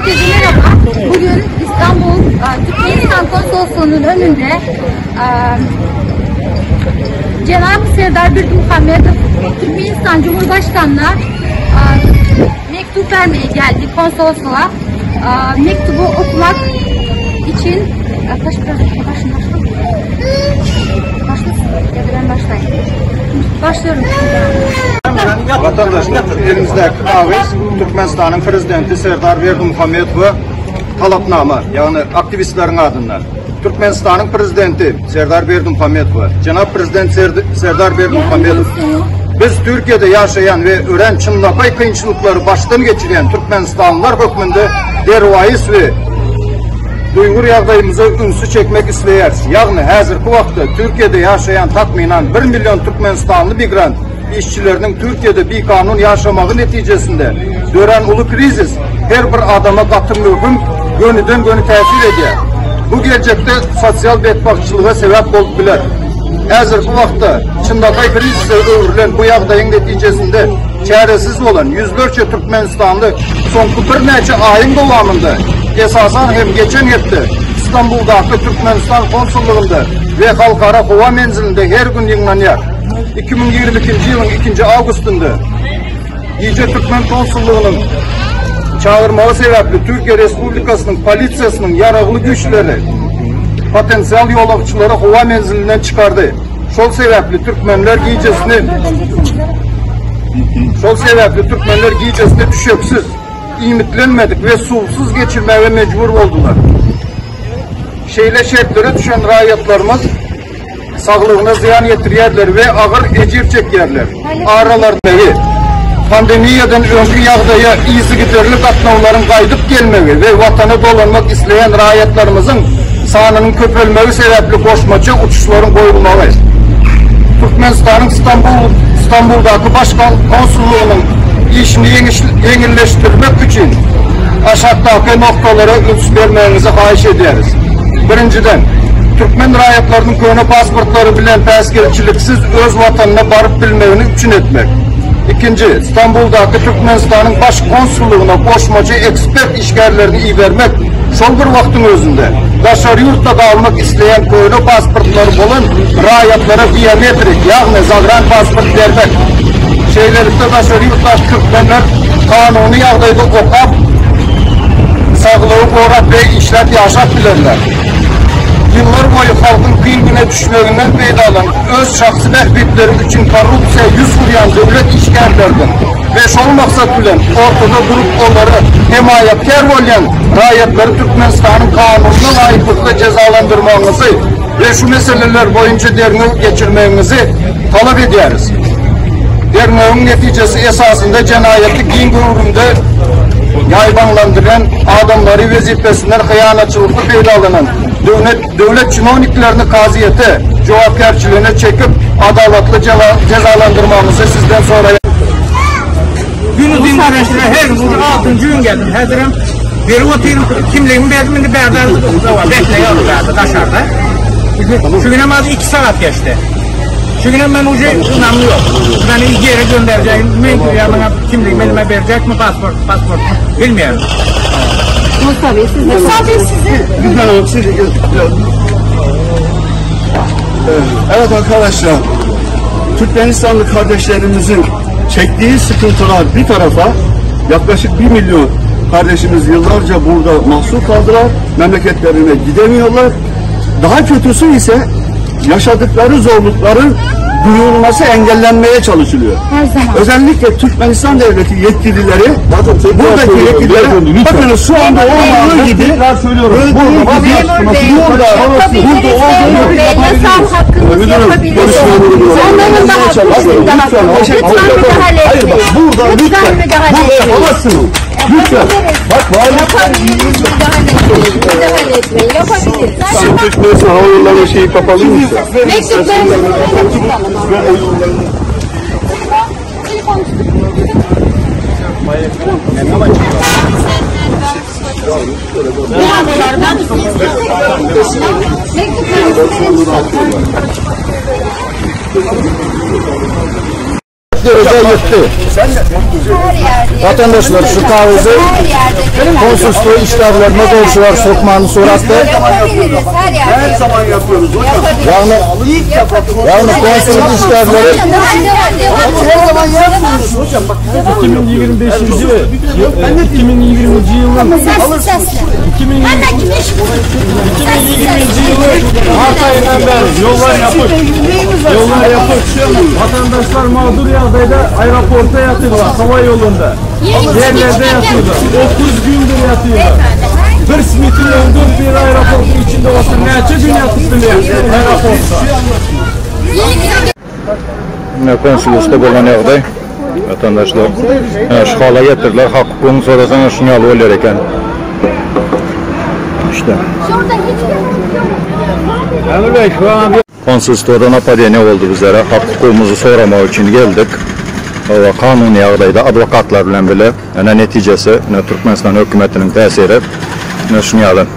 Herkese merhaba. Bugün İstanbul Türkmenistan Konsolosluğu'nun önünde Cenab-ı Serdar Berdimuhamedov Türkmenistan Cumhurbaşkanı'na mektup vermeye geldik konsolosluğa. Mektubu okumak için başlıyorum. Vatandaşlar, elimizdeki kaviz Türkmenistan'ın prezidenti Serdar Berdimuhamedov'a talapnama, yani aktivistlerin adından. Türkmenistan'ın prezidenti Serdar Berdimuhamedov'a, Cenab-ı Prezident Serdar Berdimuhamedov, biz Türkiye'de yaşayan ve öğren çınlapay kıyınçılıkları baştan geçiren Türkmenistanlılar hükmünde dervayis ve Uygur yağdayımıza ünsü çekmek isteyer. Yani hazırki vakti Türkiye'de yaşayan takminan 1 milyon Türkmenistanlı migrant işçilerinin Türkiye'de bir kanun yaşamağı neticesinde dören ulu krizis her bir adama katı mühüm gönüden gönü tesir ediyor. Bu gelecekte sosyal bedbahtçılığa sebep oldular. Hazırki vakti çındakay krizise öğrülen bu yağdayın neticesinde çaresiz olan yüzlerce Türkmenistanlı son bir neçe ayın devamında esasen hem geçen hafta İstanbul'daki Türkmenistan konsolluğunda ve halkara hava menzilinde her gün yayınlanıyor. 2022 yılın 2. Ağustos'unda İyice Türkmen konsolluğunun çağırmağı sebeple Türkiye Respublikası'nın polisiyasının yararlı güçleri potansiyel yolakçıları hava menzilinden çıkardı. Şol sebeple Türkmenler giyicesine düşöksüz, ümitlenmedik ve sulsuz geçirmeye mecbur oldular. Şeyle şartlara düşen rahatlarımız sağlığına ziyan yetiryerler ve ağır ecir çekerler. Aralardaki pandemiyadan öncü yağdaya izi giderli katnavların kaydıp gelmeyi ve vatanı dolanmak isteyen rahatlarımızın sahanının köpölmeyi sebeple koşmaca uçuşların koyulmalı. Türkmenistan'ın İstanbul'daki başkan konsolluğunun işini yenileştirmek için aşağıdaki noktalara üns vermenizi hayiş ederiz. Birinciden, Türkmen rahatlarının köyüne pasportları bilen tezkerçiliksiz öz vatanına barıp bilmevini üçün etmek. İkinci, İstanbul'daki Türkmenistan'ın baş konsolluğuna koşmacı ekspert işgərlerini iyi vermek, şol bir vaktin özünde dışarı yurtta kalmak isteyen köyüne pasportları olan rahatlara biyometrik, yani zagran pasport vermek. Şeylerlikte dışarı yurtta Türkmenler kanunu yağdaydı okap, sağlığı korat ve işlet yaşat bilirler. Yıllar boyu halkın kıyımına düşmesinden peydalan öz şahsi rəhbetleri için korrupsiya yüz vuruyan devlet işgərlerden ve şol maksat bilen ortada durup onları himayetkar olan rahatları Türkmenistan'ın kanununa layıklıkla cezalandırmanızı ve şu meseleler boyunca derneği geçirmenizi talep ederiz. Derneğin neticesi esasında cenayetlik din uğrunda yaybanlandıran adamları vazifesinden hıyanatçılıklı peydalanan devlet çinoniklerini kaziyete, cevapkarçılığına çekip adaletli cezalandırmamızı sizden sonra günü dinlemişler her gün 6. gün geldim. Hazırım bir oturum kimliğimi verdim de berdarlık bekliyorum dışarıda. Şu gün ama 2 saat geçti. Şu gün ben ucu inanmıyorum. Beni yere göndereceğim. Bana kimliğimi elime verecek mi pasport bilmiyorum. Mustafa sizi. Evet arkadaşlar, Türkmenistanlı kardeşlerimizin çektiği sıkıntılar bir tarafa, yaklaşık 1 milyon kardeşimiz yıllarca burada mahsur kaldılar, memleketlerine gidemiyorlar. Daha kötüsü ise yaşadıkları zorlukların duyurulması engellenmeye çalışılıyor. Özellikle Türkmenistan devleti yetkilileri, buradaki yetkililer, bakınız şu anda olduğu gibi, lütfen. Bak Sizin Türkmenistan hava yollarının şeyi kapalı mı? derece yetti. Vatandaşlar şu tavizi konsolosluğu işlerlerine borçlular sokmanı sorattı. Her zaman yapıyoruz hocam. Yani konsolosluğu işlerleri 2025 2020 yılın Mart ayından beri yollar yapıp vatandaşlar mağdur yağdayda aeroporta yatıyorlar, hava yolunda. Yerlerde yatıyorlar. 9 gündür yatıyorlar. Bir simitin öldür bir aeroportun içinde olsa neçe gün yatıptırıyor aeroportta. Konsolosluğda olan yağday vatandaşlar şu hala getirdiler. Hak hukukunu sorasan şunu alıyorlar eken. İşte. Konsolosluğda napadiyene oldu bizlere. Hak hukukumuzu soramak için geldik. Kanuni yağdayda advokatlar bilen bile neticesi Türkmenistan hükümetinin tesiri şunu alın.